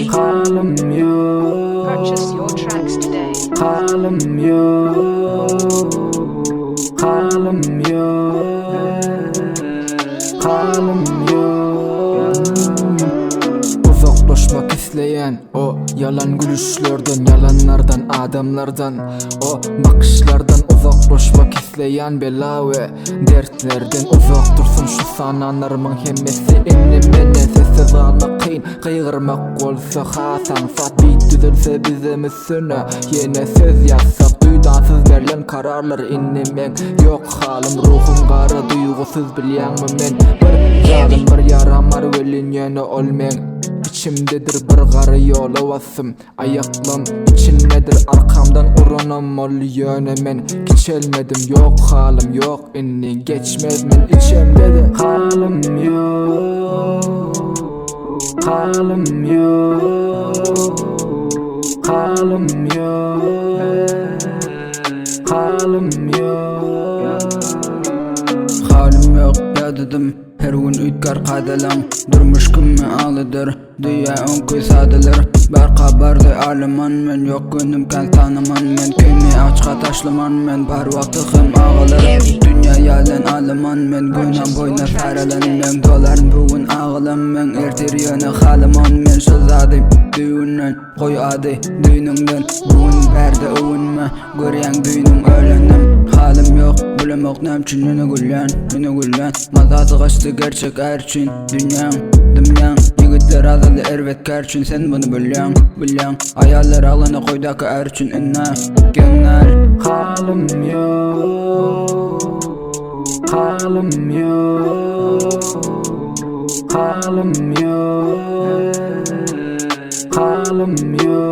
Halim yok. Purchase your tracks today. Halim yok. Halim yok. Halim yok. Uzaklaşmak isteyen o yalan gülüşlerden, yalanlardan, adamlardan, o bakışlardan uzaklaşmak isteyen bela ve dertlerden uzak dursun şu sananlarımın hemmesi. Ennemden sessiz almak kıyın, kıygırmak olsa hasan fat bit düzülse bizim üstüne yine söz yazsak duydansız verilen kararlar innemen yok halim ruhum kara duygusuz bilyen mi men bir zalim bir yaramar velin yine olmen. İçimdedir bir garı yola vasım ayaklım içindedir arkamdan uranam ol yönemen geçelmedim yok halim yok inni geçmez men içimdedir halim yok. Halim yok. Halim yok. Halim yok. Halim yok ya dedim her gün ütkar kadalan durmuş kimi ağlıdır dünya on köy sadılar barqa bardı aliman men yok günüm kan tanıman men kimi açqa taşlaman men bar vaqtım ağılır dünya yalan aliman men günüm boyna faralan men doların bugün ağılam men ertir yana haliman men şazadım düğünden koy adı düğünümden bugün berde övünme göryan düğünüm öğlendim halim yok bilemek nemçin yine güllen mazası kaçtı gerçek erçin dünyam dümyan yigitler azalı ervet kerçin sen bunu bilyan hayaller ağlana koydaki erçin inna genel halim yok. Halim yok. Halim yok. Halim yok.